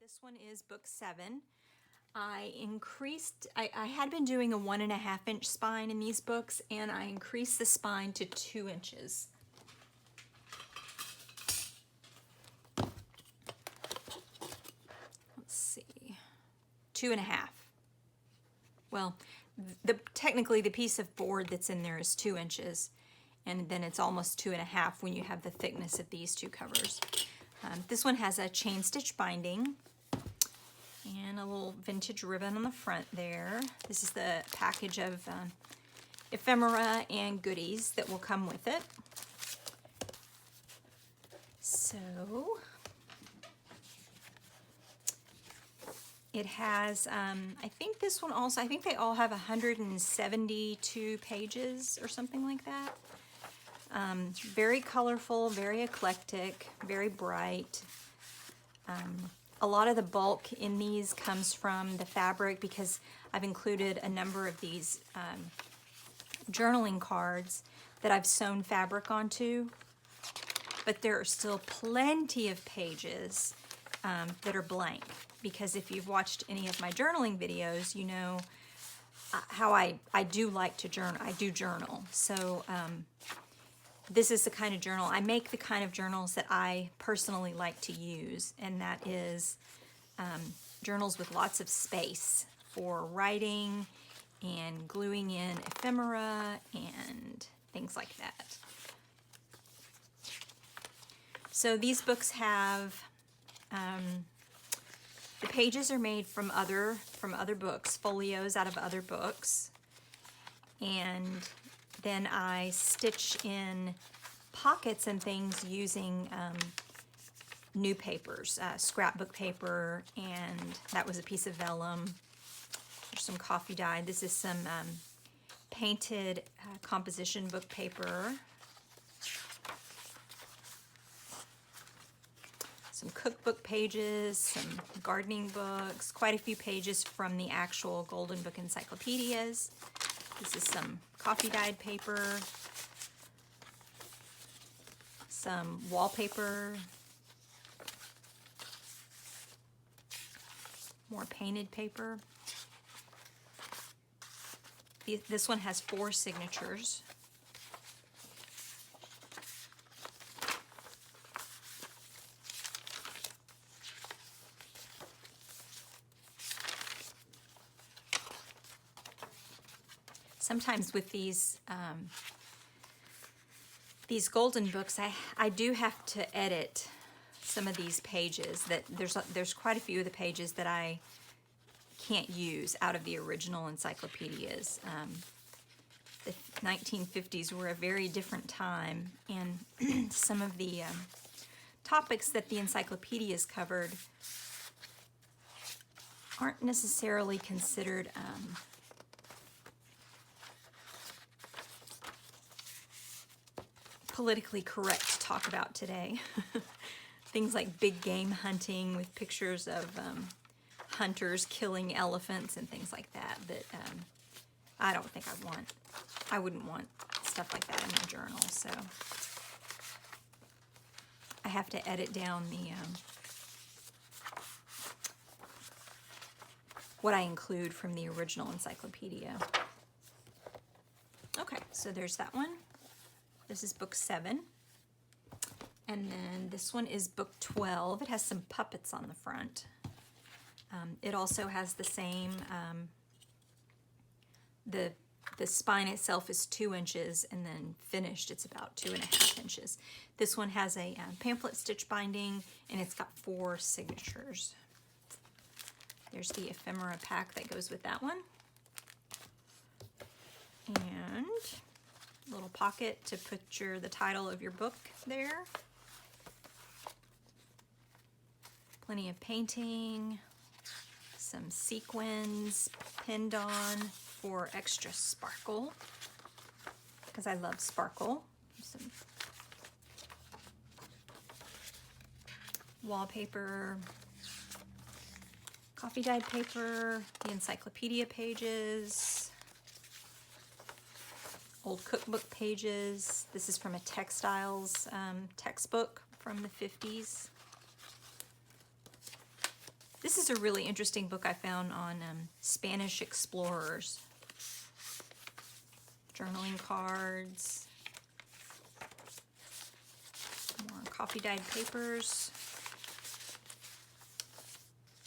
This one is book 7. I had been doing a 1.5 inch spine in these books, and I increased the spine to 2 inches. Let's see, 2.5. Well, technically the piece of board that's in there is 2 inches, and then it's almost 2.5 when you have the thickness of these two covers. This one has a chain stitch binding and a little vintage ribbon on the front there. This is the package of ephemera and goodies that will come with it. So it has, I think this one also, I think they all have 172 pages or something like that. Very colorful, very eclectic, very bright. A lot of the bulk in these comes from the fabric because I've included a number of these journaling cards that I've sewn fabric onto, but there are still plenty of pages that are blank, because if you've watched any of my journaling videos, you know how I do like to journal. I do journal. So this is the kind of journal, I make the kind of journals that I personally like to use, and that is journals with lots of space for writing and gluing in ephemera and things like that. So these books have, the pages are made from other books, folios out of other books, and then I stitch in pockets and things using new papers, scrapbook paper, and that was a piece of vellum. There's some coffee dye. This is some painted composition book paper. Some cookbook pages, some gardening books, quite a few pages from the actual Golden Book encyclopedias. This is some coffee dyed paper, some wallpaper, more painted paper. This one has 4 signatures. Sometimes with these golden books, I do have to edit some of these pages. That there's quite a few of the pages that I can't use out of the original encyclopedias. The 1950s were a very different time, and some of the topics that the encyclopedias covered aren't necessarily considered politically correct to talk about today. Things like big game hunting with pictures of hunters killing elephants and things like that, I don't think I wouldn't want stuff like that in my journal, so I have to edit down the what I include from the original encyclopedia. Okay, so there's that one. This is book 7. And then this one is book 12. It has some puppets on the front. It also has the same, the spine itself is 2 inches, and then finished it's about 2.5 inches. This one has a pamphlet stitch binding, and it's got 4 signatures. There's the ephemera pack that goes with that one. And a little pocket to put the title of your book there. Plenty of painting, some sequins pinned on for extra sparkle, because I love sparkle. Some wallpaper, coffee dyed paper, the encyclopedia pages, old cookbook pages. This is from a textiles textbook from the 50s. This is a really interesting book I found on Spanish explorers. Journaling cards, more coffee dyed papers.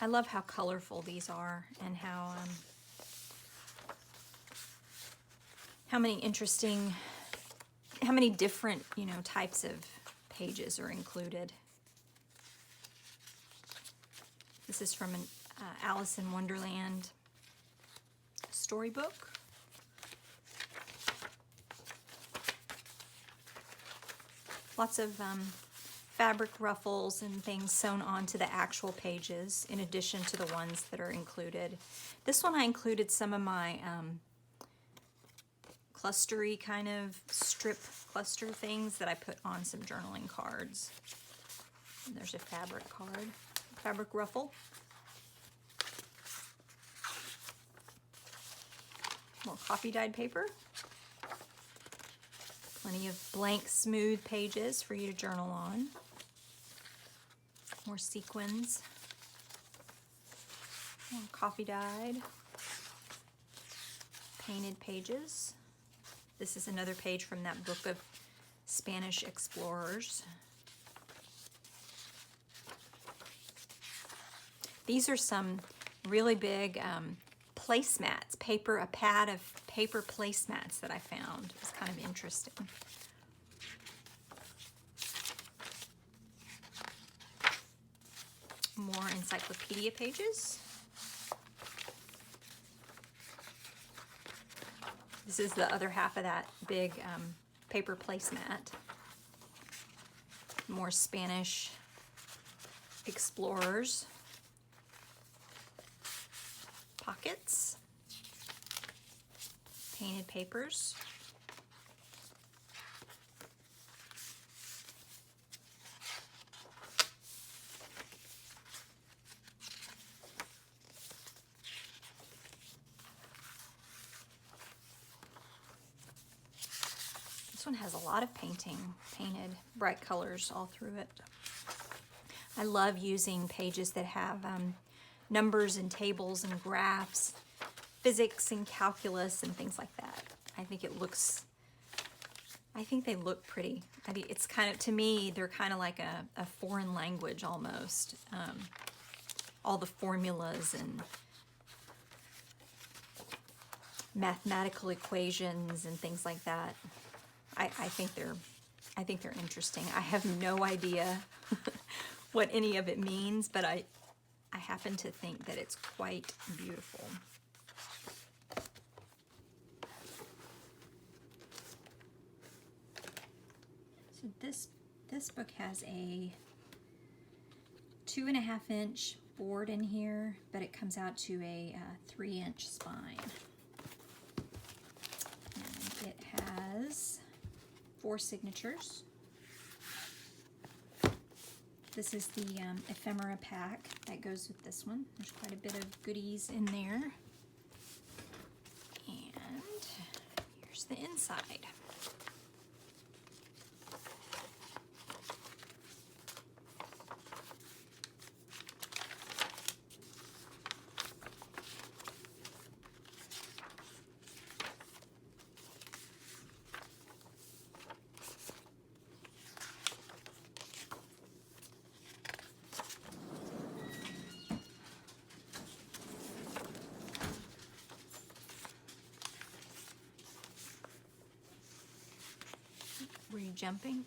I love how colorful these are and how many different, types of pages are included. This is from an Alice in Wonderland storybook. Lots of fabric ruffles and things sewn onto the actual pages in addition to the ones that are included. This one I included some of my clustery kind of strip cluster things that I put on some journaling cards. And there's a fabric card, fabric ruffle. More coffee dyed paper. Plenty of blank, smooth pages for you to journal on. More sequins. More coffee dyed. Painted pages. This is another page from that book of Spanish explorers. These are some really big placemats, a pad of paper placemats that I found. It's kind of interesting. More encyclopedia pages. This is the other half of that big paper placemat. More Spanish explorers. Pockets. Painted papers. This one has a lot of painted bright colors all through it. I love using pages that have numbers and tables and graphs, physics and calculus and things like that. I think they look pretty. It's kind of, to me, they're kind of like a foreign language almost. All the formulas and mathematical equations and things like that. I think they're interesting. I have no idea what any of it means, but I happen to think that it's quite beautiful. So this book has a 2.5-inch board in here, but it comes out to a 3-inch spine. And it has 4 signatures. This is the ephemera pack that goes with this one. There's quite a bit of goodies in there. And here's the inside. Were you jumping?